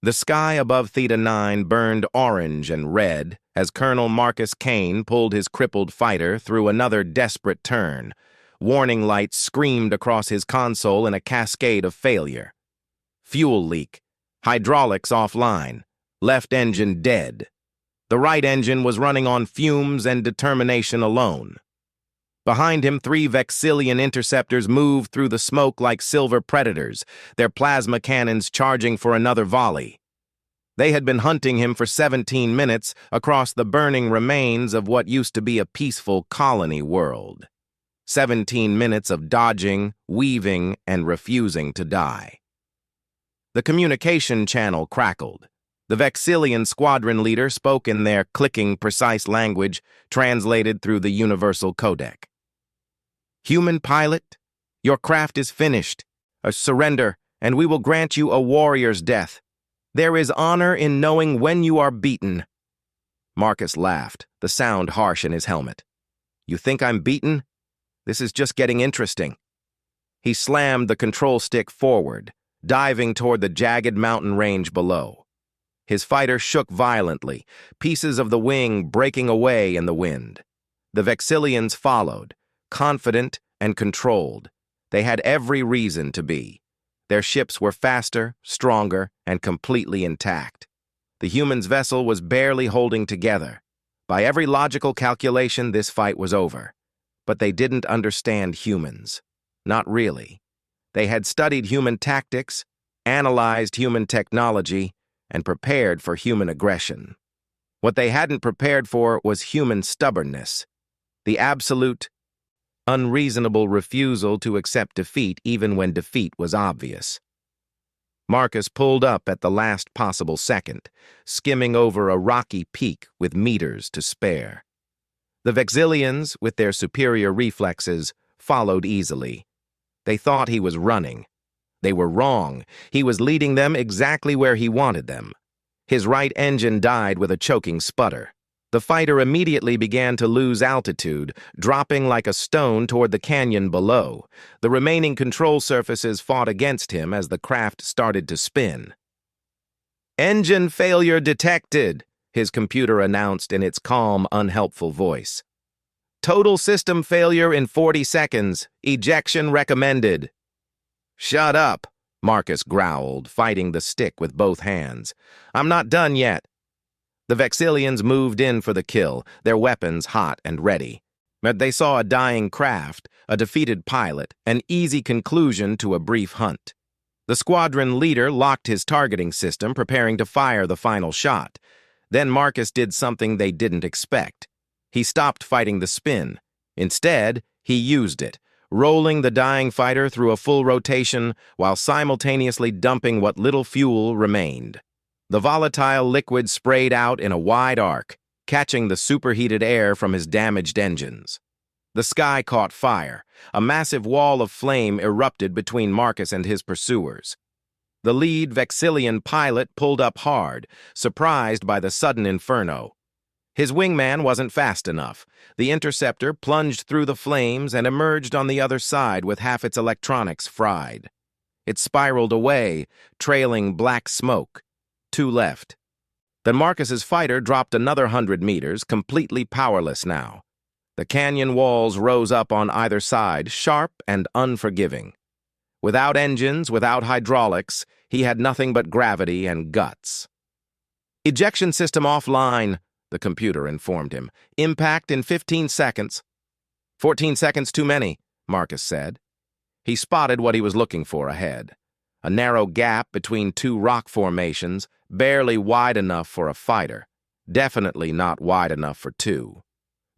The sky above Theta 9 burned orange and red as Colonel Marcus Kane pulled his crippled fighter through another desperate turn. Warning lights screamed across his console in a cascade of failure. Fuel leak. Hydraulics offline. Left engine dead. The right engine was running on fumes and determination alone. Behind him, 3 Vexillian interceptors moved through the smoke like silver predators, their plasma cannons charging for another volley. They had been hunting him for 17 minutes across the burning remains of what used to be a peaceful colony world. 17 minutes of dodging, weaving, and refusing to die. The communication channel crackled. The Vexillian squadron leader spoke in their clicking, precise language, translated through the universal codec. Human pilot, your craft is finished. Surrender, and we will grant you a warrior's death. There is honor in knowing when you are beaten. Marcus laughed, the sound harsh in his helmet. You think I'm beaten? This is just getting interesting. He slammed the control stick forward, diving toward the jagged mountain range below. His fighter shook violently, pieces of the wing breaking away in the wind. The Vexillians followed, confident and controlled. They had every reason to be. Their ships were faster, stronger, and completely intact. The humans' vessel was barely holding together. By every logical calculation, this fight was over. But they didn't understand humans. Not really. They had studied human tactics, analyzed human technology, and prepared for human aggression. What they hadn't prepared for was human stubbornness, the absolute, unreasonable refusal to accept defeat even when defeat was obvious. Marcus pulled up at the last possible second, skimming over a rocky peak with meters to spare. The Vexillians, with their superior reflexes, followed easily. They thought he was running. They were wrong. He was leading them exactly where he wanted them. His right engine died with a choking sputter. The fighter immediately began to lose altitude, dropping like a stone toward the canyon below. The remaining control surfaces fought against him as the craft started to spin. "Engine failure detected," his computer announced in its calm, unhelpful voice. "Total system failure in 40 seconds. Ejection recommended." "Shut up," Marcus growled, fighting the stick with both hands. "I'm not done yet." The Vexillians moved in for the kill, their weapons hot and ready. But they saw a dying craft, a defeated pilot, an easy conclusion to a brief hunt. The squadron leader locked his targeting system, preparing to fire the final shot. Then Marcus did something they didn't expect. He stopped fighting the spin. Instead, he used it, rolling the dying fighter through a full rotation while simultaneously dumping what little fuel remained. The volatile liquid sprayed out in a wide arc, catching the superheated air from his damaged engines. The sky caught fire. A massive wall of flame erupted between Marcus and his pursuers. The lead Vexillian pilot pulled up hard, surprised by the sudden inferno. His wingman wasn't fast enough. The interceptor plunged through the flames and emerged on the other side with half its electronics fried. It spiraled away, trailing black smoke. 2 left. Then Marcus's fighter dropped another 100 meters, completely powerless now. The canyon walls rose up on either side, sharp and unforgiving. Without engines, without hydraulics, he had nothing but gravity and guts. "Ejection system offline," the computer informed him. "Impact in 15 seconds. 14 seconds too many," Marcus said. He spotted what he was looking for ahead. A narrow gap between 2 rock formations, barely wide enough for a fighter. Definitely not wide enough for 2.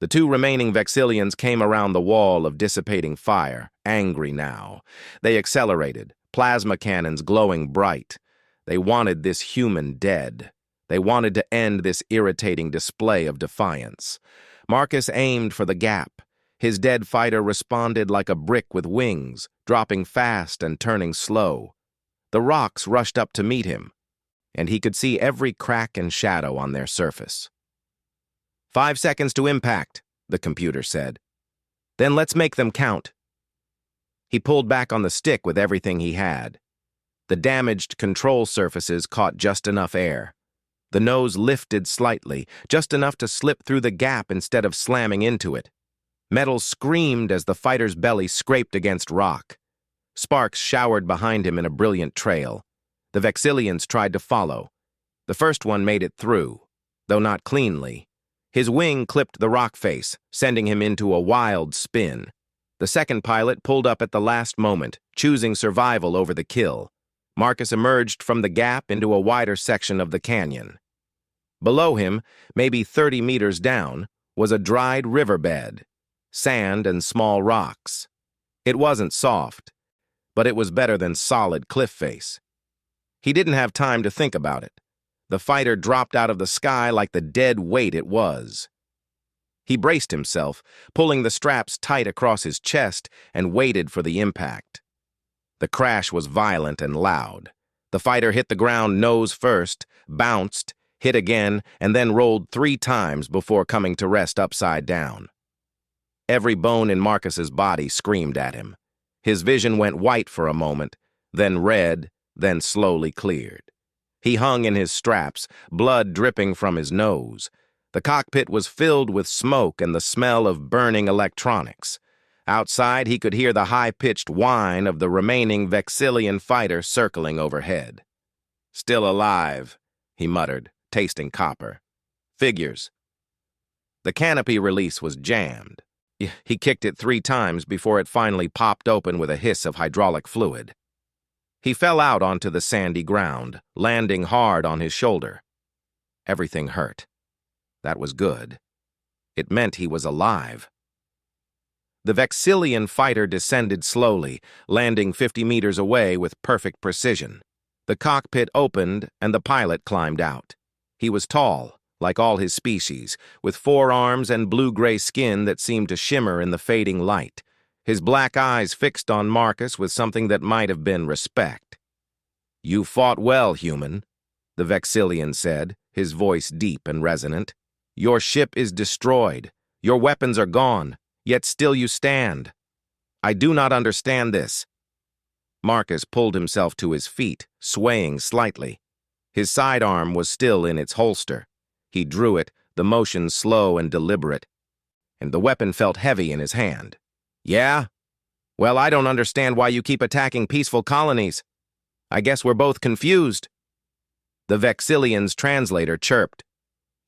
The 2 remaining Vexillians came around the wall of dissipating fire, angry now. They accelerated, plasma cannons glowing bright. They wanted this human dead. They wanted to end this irritating display of defiance. Marcus aimed for the gap. His dead fighter responded like a brick with wings, dropping fast and turning slow. The rocks rushed up to meet him, and he could see every crack and shadow on their surface. 5 seconds to impact, the computer said. "Then let's make them count." He pulled back on the stick with everything he had. The damaged control surfaces caught just enough air. The nose lifted slightly, just enough to slip through the gap instead of slamming into it. Metal screamed as the fighter's belly scraped against rock. Sparks showered behind him in a brilliant trail. The Vexillians tried to follow. The first one made it through, though not cleanly. His wing clipped the rock face, sending him into a wild spin. The second pilot pulled up at the last moment, choosing survival over the kill. Marcus emerged from the gap into a wider section of the canyon. Below him, maybe 30 meters down, was a dried riverbed, sand and small rocks. It wasn't soft, but it was better than solid cliff face. He didn't have time to think about it. The fighter dropped out of the sky like the dead weight it was. He braced himself, pulling the straps tight across his chest, and waited for the impact. The crash was violent and loud. The fighter hit the ground nose first, bounced, hit again, and then rolled 3 times before coming to rest upside down. Every bone in Marcus's body screamed at him. His vision went white for a moment, then red, then slowly cleared. He hung in his straps, blood dripping from his nose. The cockpit was filled with smoke and the smell of burning electronics. Outside, he could hear the high-pitched whine of the remaining Vexillian fighter circling overhead. "Still alive," he muttered, tasting copper. "Figures." The canopy release was jammed. He kicked it 3 times before it finally popped open with a hiss of hydraulic fluid. He fell out onto the sandy ground, landing hard on his shoulder. Everything hurt. That was good. It meant he was alive. The Vexillian fighter descended slowly, landing 50 meters away with perfect precision. The cockpit opened and the pilot climbed out. He was tall, like all his species, with 4 arms and blue-gray skin that seemed to shimmer in the fading light. His black eyes fixed on Marcus with something that might have been respect. "You fought well, human," the Vexillian said, his voice deep and resonant. "Your ship is destroyed. Your weapons are gone, yet still you stand. I do not understand this." Marcus pulled himself to his feet, swaying slightly. His sidearm was still in its holster. He drew it, the motion slow and deliberate, and the weapon felt heavy in his hand. "Yeah? Well, I don't understand why you keep attacking peaceful colonies. I guess we're both confused." The Vexillian's translator chirped.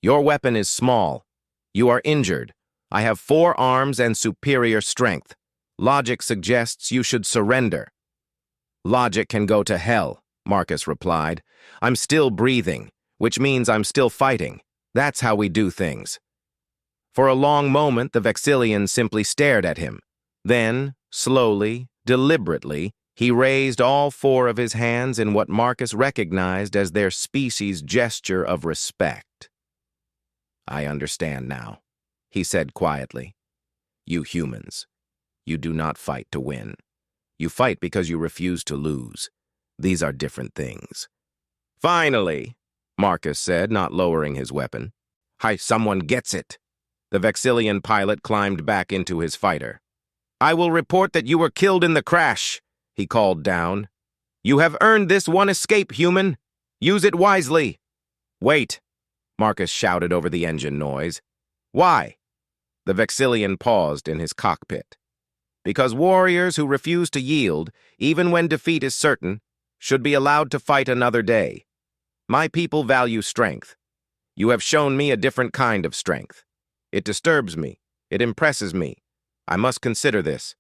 "Your weapon is small. You are injured. I have 4 arms and superior strength. Logic suggests you should surrender." "Logic can go to hell," Marcus replied. "I'm still breathing, which means I'm still fighting. That's how we do things." For a long moment, the Vexillian simply stared at him. Then, slowly, deliberately, he raised all 4 of his hands in what Marcus recognized as their species' gesture of respect. "I understand now," he said quietly. "You humans, you do not fight to win. You fight because you refuse to lose. These are different things." "Finally," Marcus said, not lowering his weapon. "Hi, someone gets it." The Vexillian pilot climbed back into his fighter. "I will report that you were killed in the crash," he called down. "You have earned this one escape, human. Use it wisely." "Wait," Marcus shouted over the engine noise. "Why?" The Vexillian paused in his cockpit. "Because warriors who refuse to yield, even when defeat is certain, should be allowed to fight another day. My people value strength. You have shown me a different kind of strength. It disturbs me. It impresses me. I must consider this."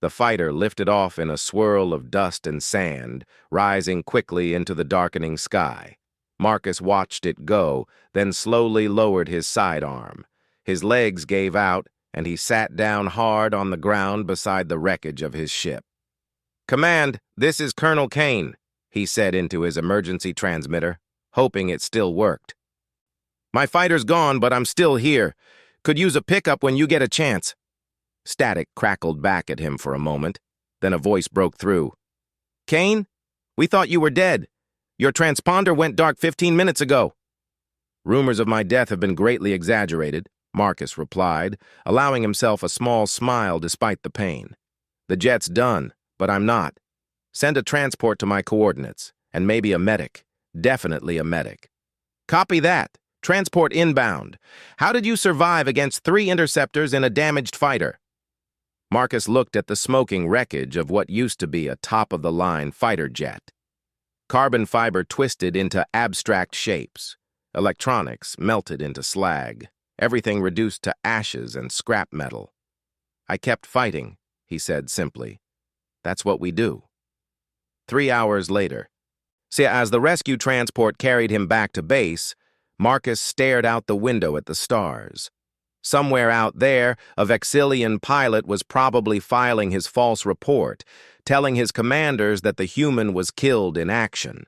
The fighter lifted off in a swirl of dust and sand, rising quickly into the darkening sky. Marcus watched it go, then slowly lowered his sidearm. His legs gave out, and he sat down hard on the ground beside the wreckage of his ship. "Command, this is Colonel Kane," he said into his emergency transmitter, hoping it still worked. "My fighter's gone, but I'm still here. Could use a pickup when you get a chance." Static crackled back at him for a moment, then a voice broke through. "Kane? We thought you were dead. Your transponder went dark 15 minutes ago." "Rumors of my death have been greatly exaggerated," Marcus replied, allowing himself a small smile despite the pain. "The jet's done, but I'm not. Send a transport to my coordinates, and maybe a medic. Definitely a medic. Copy that. Transport inbound. How did you survive against 3 interceptors in a damaged fighter? Marcus looked at the smoking wreckage of what used to be a top-of-the-line fighter jet. Carbon fiber twisted into abstract shapes. Electronics melted into slag. Everything reduced to ashes and scrap metal. I kept fighting, he said simply. That's what we do. 3 hours later. See, as the rescue transport carried him back to base, Marcus stared out the window at the stars. Somewhere out there, a Vexillian pilot was probably filing his false report, telling his commanders that the human was killed in action.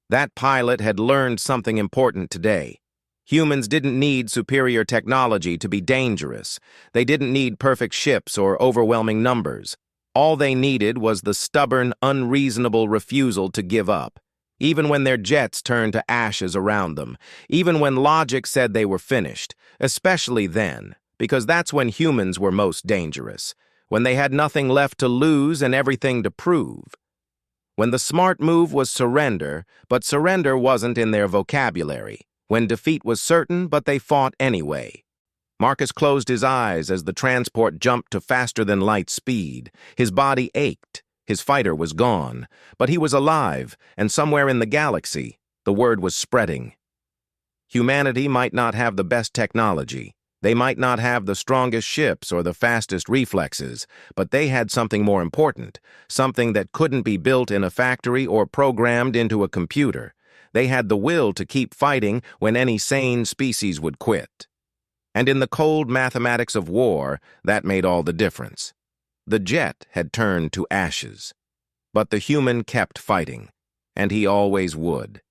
That pilot had learned something important today. Humans didn't need superior technology to be dangerous. They didn't need perfect ships or overwhelming numbers. All they needed was the stubborn, unreasonable refusal to give up, even when their jets turned to ashes around them, even when logic said they were finished, especially then, because that's when humans were most dangerous, when they had nothing left to lose and everything to prove. When the smart move was surrender, but surrender wasn't in their vocabulary, when defeat was certain, but they fought anyway. Marcus closed his eyes as the transport jumped to faster-than-light speed. His body ached. His fighter was gone, but he was alive, and somewhere in the galaxy, the word was spreading. Humanity might not have the best technology. They might not have the strongest ships or the fastest reflexes, but they had something more important, something that couldn't be built in a factory or programmed into a computer. They had the will to keep fighting when any sane species would quit. And in the cold mathematics of war, that made all the difference. The jet had turned to ashes. But the human kept fighting, and he always would.